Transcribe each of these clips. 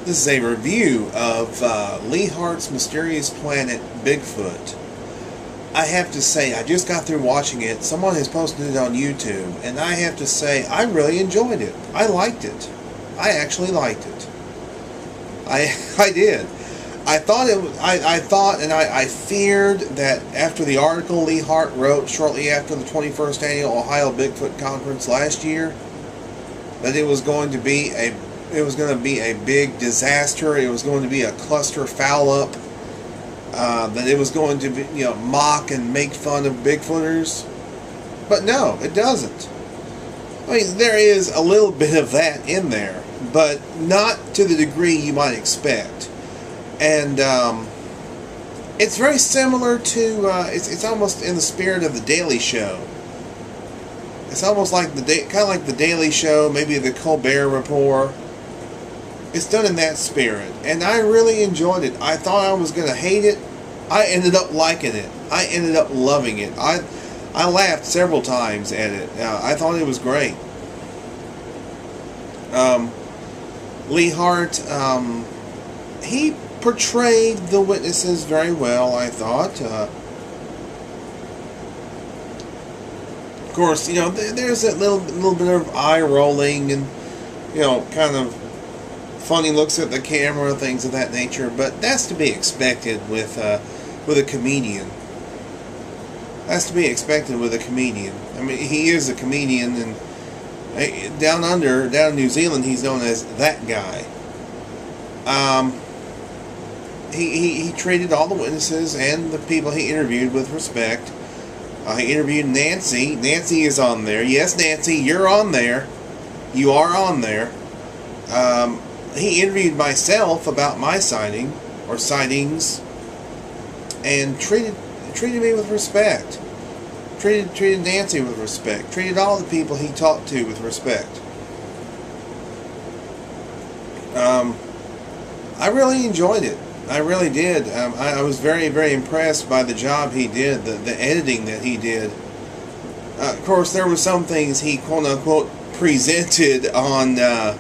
This is a review of Leigh Hart's mysterious planet, Bigfoot. I have to say, I just got through watching it. Someone has posted it on YouTube, and I have to say, I really enjoyed it. I liked it. I actually liked it. I did. I thought it was, I feared that after the article Leigh Hart wrote shortly after the 21st Annual Ohio Bigfoot Conference last year, that it was going to be a big disaster. It was going to be a cluster foul up. That it was going to be, mock and make fun of Bigfooters. But no, it doesn't. I mean, there is a little bit of that in there, but not to the degree you might expect. And it's very similar to, it's almost in the spirit of The Daily Show. It's almost like kind of like The Daily Show, maybe The Colbert Report. It's done in that spirit, and I really enjoyed it. I thought I was going to hate it. I ended up liking it. I ended up loving it. I laughed several times at it. I thought it was great. Leigh Hart, he portrayed the witnesses very well, I thought. Of course, there's that little bit of eye rolling and, kind of funny looks at the camera, things of that nature, but that's to be expected with a comedian. That's to be expected with a comedian. I mean, he is a comedian, and down in New Zealand, he's known as that guy. He treated all the witnesses and the people he interviewed with respect. He interviewed Nancy. Nancy is on there. Yes, Nancy, you're on there. You are on there. He interviewed myself about my sighting, or sightings, and treated me with respect. Treated Nancy with respect. Treated all the people he talked to with respect. I really enjoyed it. I really did. I was very, very impressed by the job he did, the editing that he did. Of course, there were some things he quote-unquote presented on the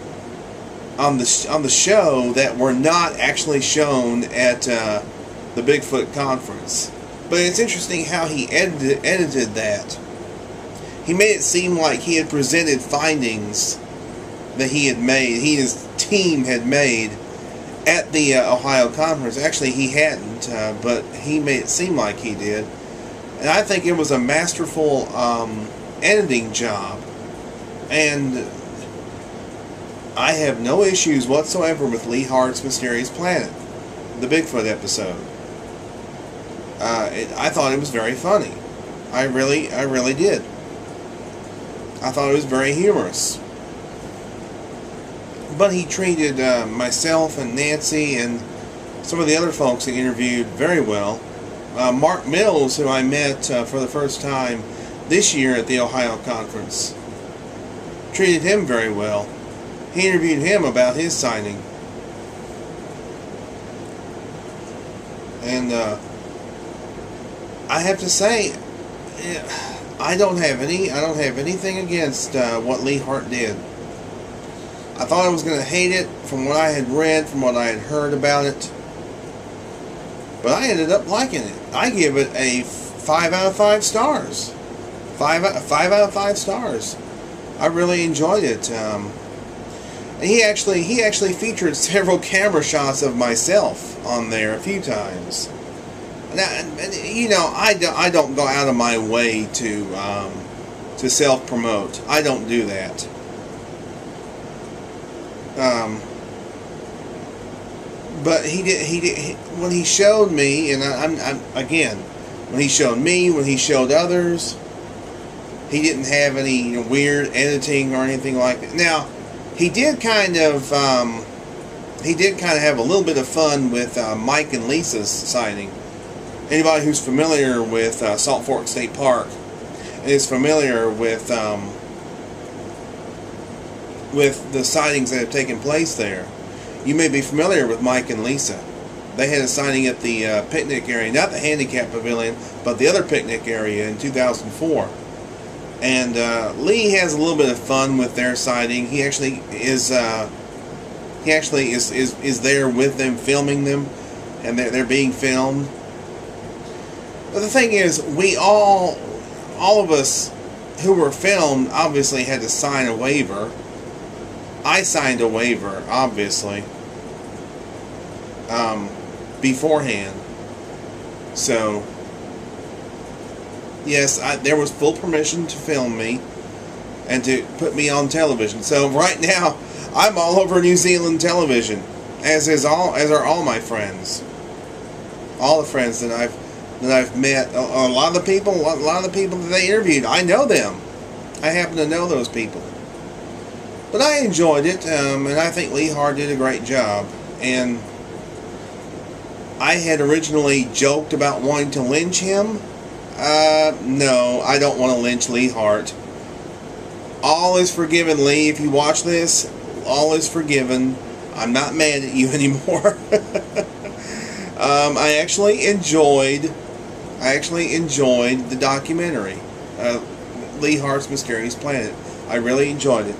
show that were not actually shown at the Bigfoot conference. But it's interesting how he edited that. He made it seem like he had presented findings that he and his team had made at the Ohio conference. Actually, he hadn't, but he made it seem like he did. And I think it was a masterful editing job. And I have no issues whatsoever with Leigh Hart's Mysterious Planet, the Bigfoot episode. I thought it was very funny. I really did. I thought it was very humorous. But he treated myself and Nancy and some of the other folks he interviewed very well. Mark Mills, who I met for the first time this year at the Ohio conference, treated him very well. He interviewed him about his sighting. And I have to say, I don't have anything against what Leigh Hart did. I thought I was going to hate it from what I had read, from what I had heard about it. But I ended up liking it. I give it a 5 out of 5 stars. 5 out of 5 stars. I really enjoyed it. And he actually featured several camera shots of myself on there a few times. Now, I don't go out of my way to self-promote. I don't do that. But he did when he showed me, and when he showed me, when he showed others, he didn't have any weird editing or anything like that. Now, he did kind of have a little bit of fun with Mike and Lisa's sighting. Anybody who's familiar with Salt Fork State Park and is familiar with the sightings that have taken place there, you may be familiar with Mike and Lisa. They had a sighting at the picnic area, not the handicap pavilion, but the other picnic area in 2004. And Leigh has a little bit of fun with their sighting. He actually is He actually is there with them, filming them, and they're being filmed. But the thing is, we all of us who were filmed obviously had to sign a waiver. I signed a waiver, obviously, beforehand. So, yes, there was full permission to film me and to put me on television. So right now, I'm all over New Zealand television, as are all my friends, all the friends that I've met. A lot of the people that they interviewed, I know them. I happen to know those people. But I enjoyed it, and I think Leigh Hart did a great job. And I had originally joked about wanting to lynch him. No, I don't want to lynch Leigh Hart. All is forgiven, Leigh. If you watch this, all is forgiven. I'm not mad at you anymore. I actually enjoyed the documentary, Leigh Hart's Mysterious Planet. I really enjoyed it.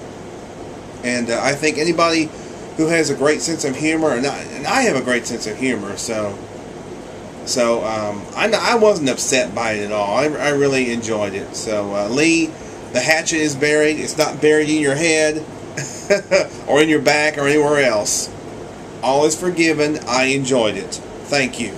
And I think anybody who has a great sense of humor, and I have a great sense of humor, so I wasn't upset by it at all. I really enjoyed it. So Leigh, the hatchet is buried. It's not buried in your head or in your back or anywhere else. All is forgiven. I enjoyed it. Thank you.